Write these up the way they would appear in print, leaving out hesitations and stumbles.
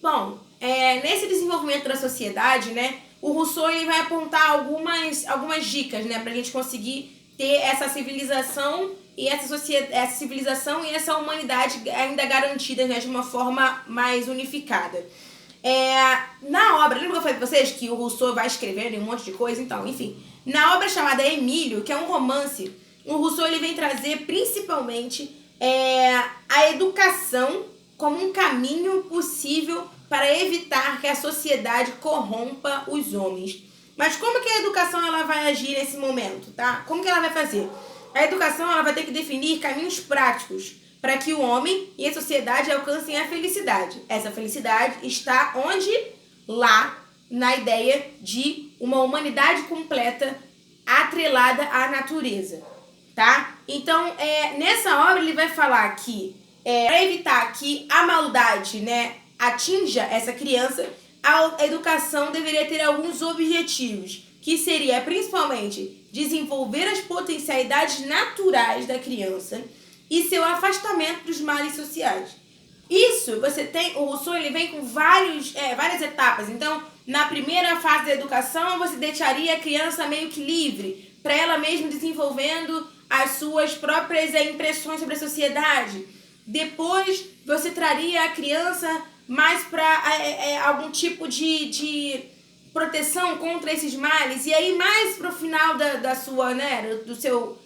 Bom, nesse desenvolvimento da sociedade, né, o Rousseau ele vai apontar algumas dicas, né, para a gente conseguir ter essa civilização e essa civilização e essa humanidade ainda garantida, né, de uma forma mais unificada. Na obra, lembra que eu falei pra vocês que o Rousseau vai escrevendo um monte de coisa? Então, enfim, na obra chamada Emílio, que é um romance, o Rousseau ele vem trazer principalmente a educação como um caminho possível para evitar que a sociedade corrompa os homens. Mas como que a educação ela vai agir nesse momento, tá? Como que ela vai fazer? A educação ela vai ter que definir caminhos práticos para que o homem e a sociedade alcancem a felicidade. Essa felicidade está onde? Lá, na ideia de uma humanidade completa atrelada à natureza, tá? Então, nessa obra ele vai falar que para evitar que a maldade, né, atinja essa criança, a educação deveria ter alguns objetivos, que seria principalmente desenvolver as potencialidades naturais da criança e seu afastamento dos males sociais. Isso você tem, o Rousseau ele vem com várias etapas. Então, na primeira fase da educação, você deixaria a criança meio que livre, para ela mesma desenvolvendo as suas próprias impressões sobre a sociedade. Depois, você traria a criança mais para algum tipo de proteção contra esses males. E aí, mais para o final da sua, né, do seu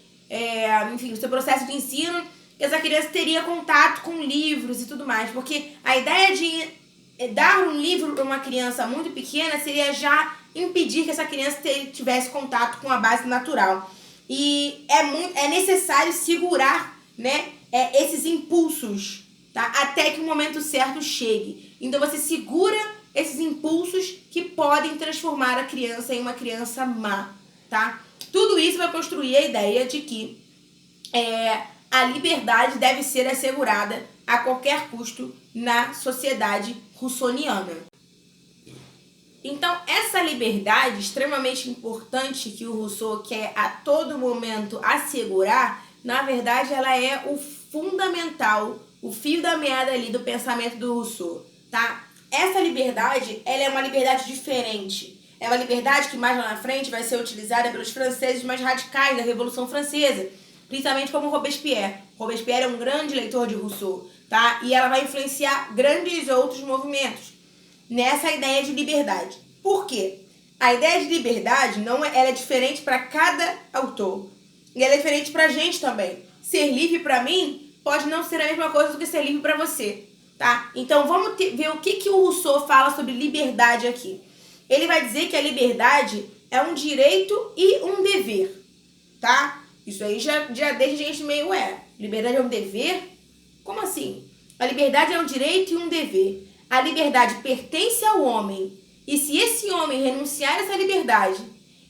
processo de ensino, essa criança teria contato com livros e tudo mais. Porque a ideia de dar um livro para uma criança muito pequena seria já impedir que essa criança tivesse contato com a base natural. E é necessário segurar, né, esses impulsos, tá? Até que o momento certo chegue. Então você segura esses impulsos que podem transformar a criança em uma criança má, tá? Tudo isso vai construir a ideia de que a liberdade deve ser assegurada a qualquer custo na sociedade russoniana. Então, essa liberdade extremamente importante que o Rousseau quer a todo momento assegurar, na verdade, ela é o fundamental, o fio da meada ali do pensamento do Rousseau, tá? Essa liberdade, ela é uma liberdade diferente. É uma liberdade que mais lá na frente vai ser utilizada pelos franceses mais radicais da Revolução Francesa, principalmente como Robespierre. Robespierre é um grande leitor de Rousseau, tá? E ela vai influenciar grandes outros movimentos nessa ideia de liberdade. Por quê? A ideia de liberdade ela é diferente para cada autor. E ela é diferente para a gente também. Ser livre para mim pode não ser a mesma coisa do que ser livre para você, tá? Então vamos ver o que o Rousseau fala sobre liberdade aqui. Ele vai dizer que a liberdade é um direito e um dever, tá? Isso aí já deixa a gente meio, liberdade é um dever? Como assim? A liberdade é um direito e um dever. A liberdade pertence ao homem. E se esse homem renunciar a essa liberdade,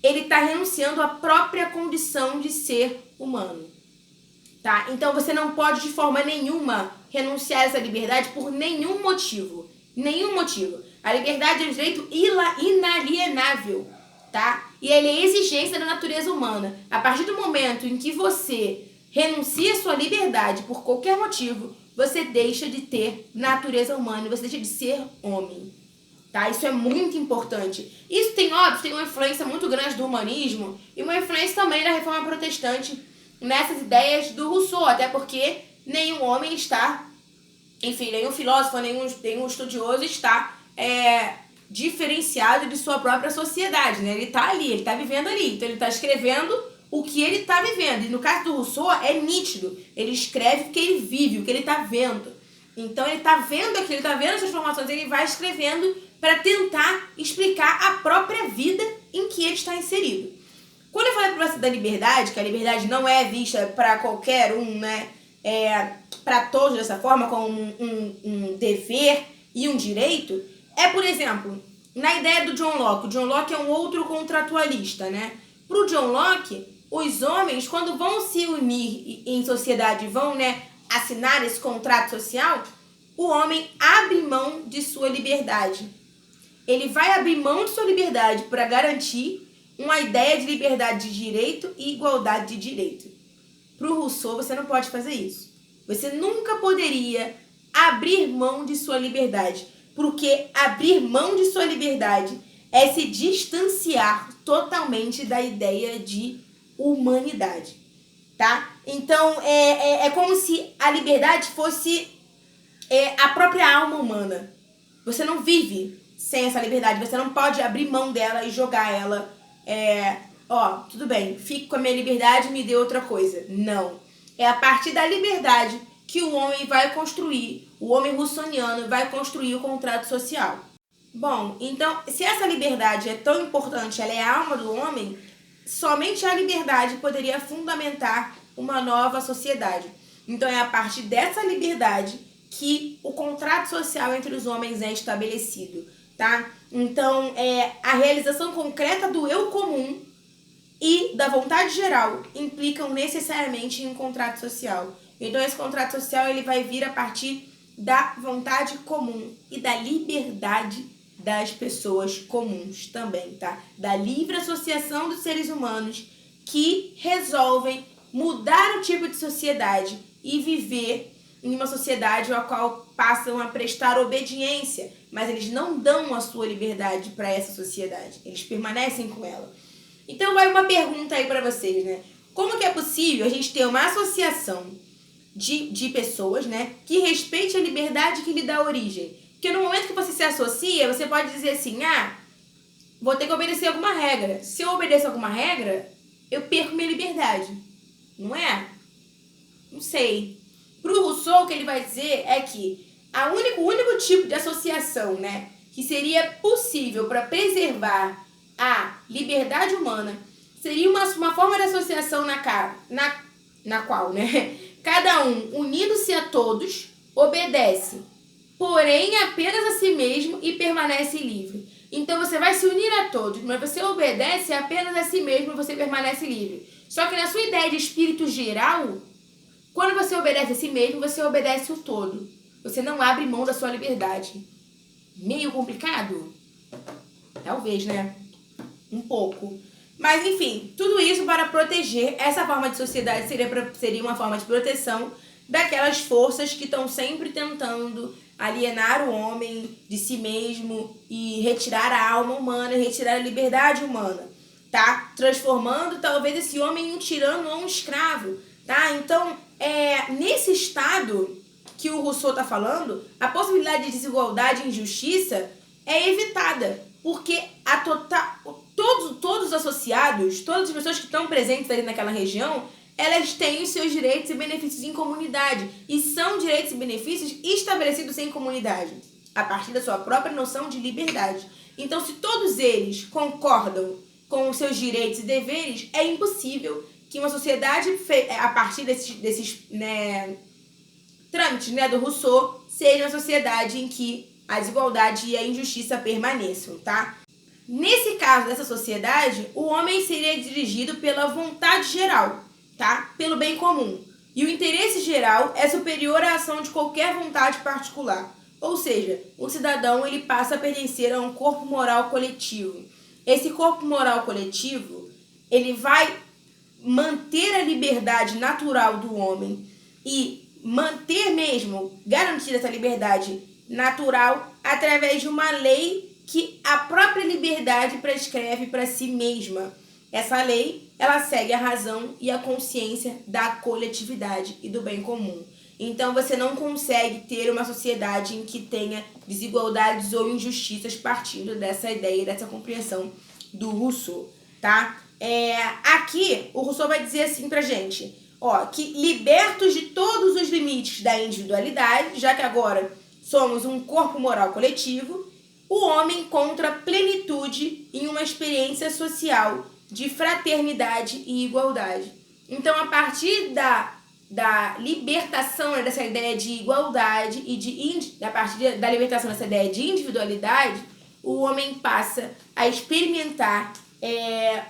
ele está renunciando à própria condição de ser humano, tá? Então você não pode de forma nenhuma renunciar a essa liberdade por nenhum motivo. Nenhum motivo. A liberdade é um direito inalienável, tá? E ele é exigência da natureza humana. A partir do momento em que você renuncia a sua liberdade por qualquer motivo, você deixa de ter natureza humana e você deixa de ser homem, tá? Isso é muito importante. Isso tem uma influência muito grande do humanismo e uma influência também da Reforma Protestante nessas ideias do Rousseau, até porque nenhum homem está, enfim, nenhum filósofo, nenhum estudioso está diferenciado de sua própria sociedade, né? Ele está ali, ele está vivendo ali, então ele está escrevendo o que ele está vivendo. E no caso do Rousseau é nítido, ele escreve o que ele vive, o que ele está vendo. Então ele está vendo aquilo, ele está vendo essas informações, ele vai escrevendo para tentar explicar a própria vida em que ele está inserido. Quando eu falei para você da liberdade, que a liberdade não é vista para qualquer um, né? Para todos dessa forma, como um dever e um direito, por exemplo, na ideia do John Locke. O John Locke é um outro contratualista, né? Para o John Locke, os homens, quando vão se unir em sociedade, vão, né, assinar esse contrato social, o homem abre mão de sua liberdade. Ele vai abrir mão de sua liberdade para garantir uma ideia de liberdade de direito e igualdade de direito. Para o Rousseau, você não pode fazer isso. Você nunca poderia abrir mão de sua liberdade, porque abrir mão de sua liberdade é se distanciar totalmente da ideia de humanidade, tá? Então, é como se a liberdade fosse a própria alma humana. Você não vive sem essa liberdade, você não pode abrir mão dela e jogar ela, tudo bem, fique com a minha liberdade e me dê outra coisa. Não. É a partir da liberdade que o homem vai construir, o homem russoniano vai construir o contrato social. Bom, então, se essa liberdade é tão importante, ela é a alma do homem, somente a liberdade poderia fundamentar uma nova sociedade. Então, é a partir dessa liberdade que o contrato social entre os homens é estabelecido, tá? Então, a realização concreta do eu comum e da vontade geral implicam necessariamente em um contrato social. Então, esse contrato social ele vai vir a partir da vontade comum e da liberdade das pessoas comuns também, tá? Da livre associação dos seres humanos que resolvem mudar o tipo de sociedade e viver em uma sociedade a qual passam a prestar obediência, mas eles não dão a sua liberdade para essa sociedade, eles permanecem com ela. Então vai uma pergunta aí para vocês, né? Como que é possível a gente ter uma associação de pessoas, né, que respeite a liberdade que lhe dá origem? Porque no momento que você se associa, você pode dizer assim, vou ter que obedecer alguma regra. Se eu obedeço alguma regra, eu perco minha liberdade. Não é? Não sei. Pro Rousseau, o que ele vai dizer é que o único tipo de associação, né, que seria possível para preservar a liberdade humana seria uma forma de associação na qual, né, cada um, unindo-se a todos, obedece, porém apenas a si mesmo e permanece livre. Então você vai se unir a todos, mas você obedece apenas a si mesmo e você permanece livre. Só que na sua ideia de espírito geral, quando você obedece a si mesmo, você obedece o todo. Você não abre mão da sua liberdade. Meio complicado? Talvez, né? Um pouco. Mas, enfim, tudo isso para proteger. Essa forma de sociedade seria uma forma de proteção daquelas forças que estão sempre tentando alienar o homem de si mesmo e retirar a alma humana, retirar a liberdade humana, tá? Transformando talvez esse homem em um tirano ou um escravo, tá? Então, nesse estado que o Rousseau está falando, a possibilidade de desigualdade e injustiça é evitada, porque todos os associados, todas as pessoas que estão presentes ali naquela região, elas têm os seus direitos e benefícios em comunidade, e são direitos e benefícios estabelecidos em comunidade, a partir da sua própria noção de liberdade. Então, se todos eles concordam com os seus direitos e deveres, é impossível que uma sociedade, a partir desses trâmites, né, do Rousseau, seja uma sociedade em que a desigualdade e a injustiça permaneçam, tá? Nesse caso dessa sociedade, o homem seria dirigido pela vontade geral, tá? Pelo bem comum. E o interesse geral é superior à ação de qualquer vontade particular. Ou seja, o cidadão ele passa a pertencer a um corpo moral coletivo. Esse corpo moral coletivo, ele vai manter a liberdade natural do homem e manter mesmo, garantir essa liberdade natural através de uma lei que a própria liberdade prescreve para si mesma. Essa lei, ela segue a razão e a consciência da coletividade e do bem comum. Então, você não consegue ter uma sociedade em que tenha desigualdades ou injustiças partindo dessa ideia, dessa compreensão do Rousseau, tá? Aqui, o Rousseau vai dizer assim pra gente, que libertos de todos os limites da individualidade, já que agora somos um corpo moral coletivo, o homem encontra plenitude em uma experiência social de fraternidade e igualdade. Então, a partir da libertação, né, dessa ideia de igualdade e a partir da libertação dessa ideia de individualidade, o homem passa a experimentar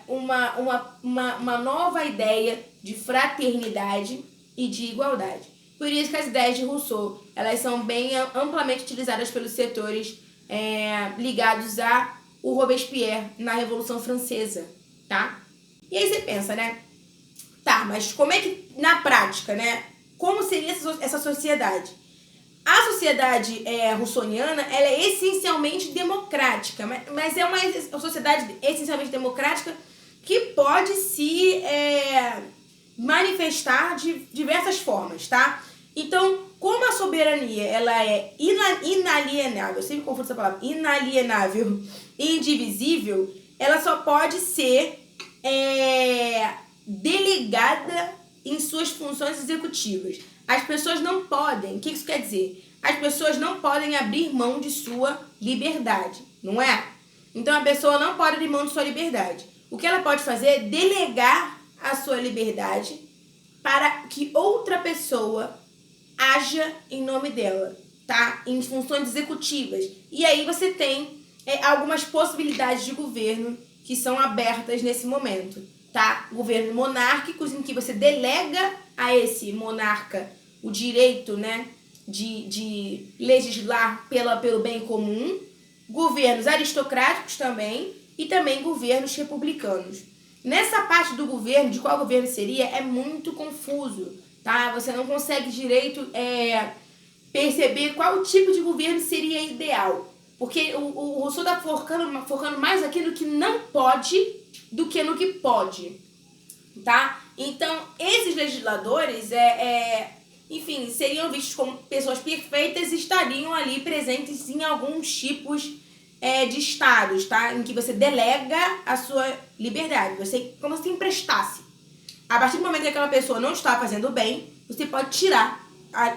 uma nova ideia de fraternidade e de igualdade. Por isso que as ideias de Rousseau, elas são bem amplamente utilizadas pelos setores ligados a o Robespierre na Revolução Francesa, tá? E aí você pensa, né? Tá, mas como é que, na prática, né? Como seria essa sociedade? A sociedade russoniana, ela é essencialmente democrática, mas é uma sociedade essencialmente democrática que pode se manifestar de diversas formas, tá? Então, como a soberania ela é inalienável, eu sempre confundo essa palavra, inalienável e indivisível, ela só pode ser delegada em suas funções executivas. As pessoas não podem, o que isso quer dizer? As pessoas não podem abrir mão de sua liberdade, não é? Então a pessoa não pode abrir mão de sua liberdade. O que ela pode fazer é delegar a sua liberdade para que outra pessoa haja em nome dela, tá? Em funções executivas. E aí você tem algumas possibilidades de governo que são abertas nesse momento, tá? Governo monárquicos, em que você delega a esse monarca o direito, né, de legislar pelo bem comum. Governos aristocráticos também, e também governos republicanos. Nessa parte do governo, de qual governo seria, é muito confuso, tá? Você não consegue direito perceber qual tipo de governo seria ideal. Porque o Rousseau está focando mais aqui no que não pode do que no que pode, tá? Então, esses legisladores, enfim, seriam vistos como pessoas perfeitas e estariam ali presentes em alguns tipos de estados, tá? Em que você delega a sua liberdade, como se emprestasse. A partir do momento que aquela pessoa não está fazendo bem, você pode tirar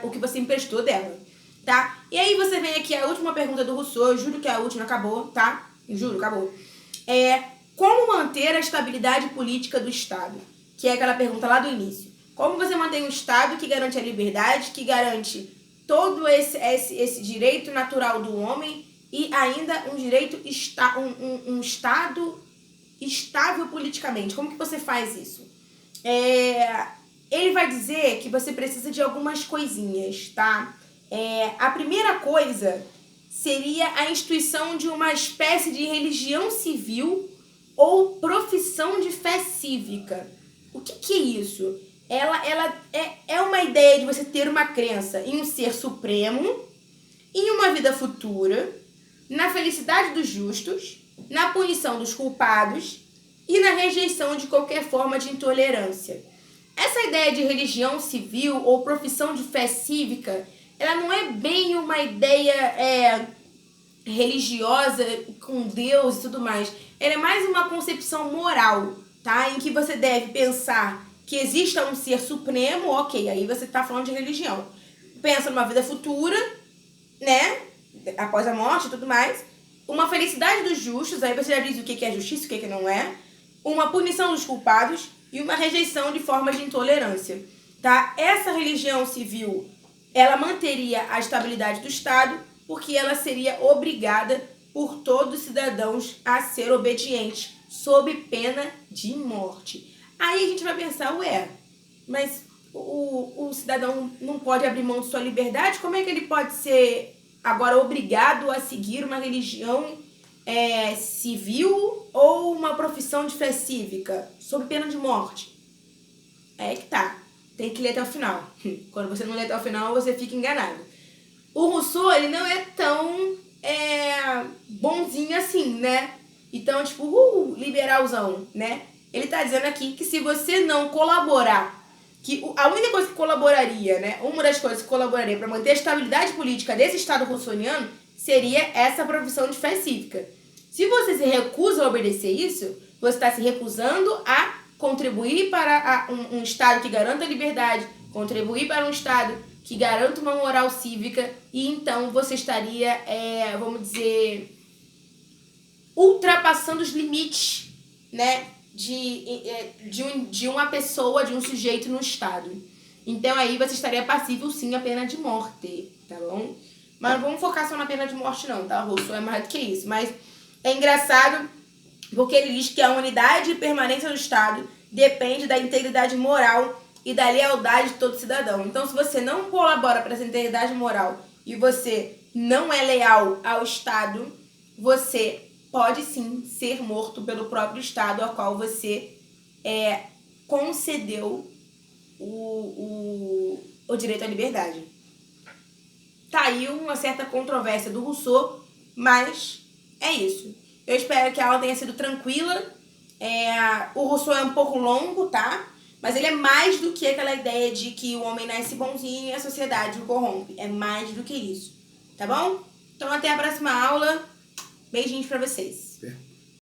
o que você emprestou dela, tá? E aí você vem aqui a última pergunta do Rousseau, eu juro que a última acabou, tá? Juro, acabou. Como manter a estabilidade política do Estado? Que é aquela pergunta lá do início. Como você mantém um Estado que garante a liberdade, que garante todo esse direito natural do homem e ainda um direito, um Estado estável politicamente? Como que você faz isso? Ele vai dizer que você precisa de algumas coisinhas, tá? A primeira coisa seria a instituição de uma espécie de religião civil ou profissão de fé cívica. O que é isso? Ela é uma ideia de você ter uma crença em um ser supremo, em uma vida futura, na felicidade dos justos, na punição dos culpados e na rejeição de qualquer forma de intolerância. Essa ideia de religião civil ou profissão de fé cívica, ela não é bem uma ideia religiosa com Deus e tudo mais. Ela é mais uma concepção moral, tá? Em que você deve pensar que exista um ser supremo, ok, aí você está falando de religião. Pensa numa vida futura, né? Após a morte e tudo mais. Uma felicidade dos justos, aí você já diz o que é justiça e o que não é. Uma punição dos culpados e uma rejeição de formas de intolerância, tá? Essa religião civil, ela manteria a estabilidade do Estado, porque ela seria obrigada por todos os cidadãos a ser obediente, sob pena de morte. Aí a gente vai pensar, mas o cidadão não pode abrir mão de sua liberdade? Como é que ele pode ser agora obrigado a seguir uma religião civil ou uma profissão de fé cívica, sob pena de morte? É que tá. Tem que ler até o final. Quando você não lê até o final, você fica enganado. O Rousseau, ele não é tão bonzinho assim, né? Então, tipo, liberalzão, né? Ele tá dizendo aqui que se você não colaborar, que a única coisa que colaboraria, né? Uma das coisas que colaboraria para manter a estabilidade política desse Estado russoniano seria essa profissão de fé cívica. Se você se recusa a obedecer isso, você está se recusando a contribuir para um Estado que garanta a liberdade, contribuir para um Estado que garanta uma moral cívica, e então você estaria, vamos dizer, ultrapassando os limites, né, de uma pessoa, de um sujeito no Estado. Então aí você estaria passível sim à pena de morte, tá bom? Mas não vamos focar só na pena de morte não, tá? O Rousseau é mais do que isso. Mas é engraçado porque ele diz que a unidade e permanência do Estado depende da integridade moral e da lealdade de todo cidadão. Então, se você não colabora para essa integridade moral e você não é leal ao Estado, você pode sim ser morto pelo próprio Estado ao qual você concedeu o direito à liberdade. tá aí uma certa controvérsia do Rousseau, mas é isso. Eu espero que a aula tenha sido tranquila. O Rousseau é um pouco longo, tá? Mas ele é mais do que aquela ideia de que o homem nasce bonzinho e a sociedade o corrompe. É mais do que isso, tá bom? Então até a próxima aula. Beijinhos pra vocês.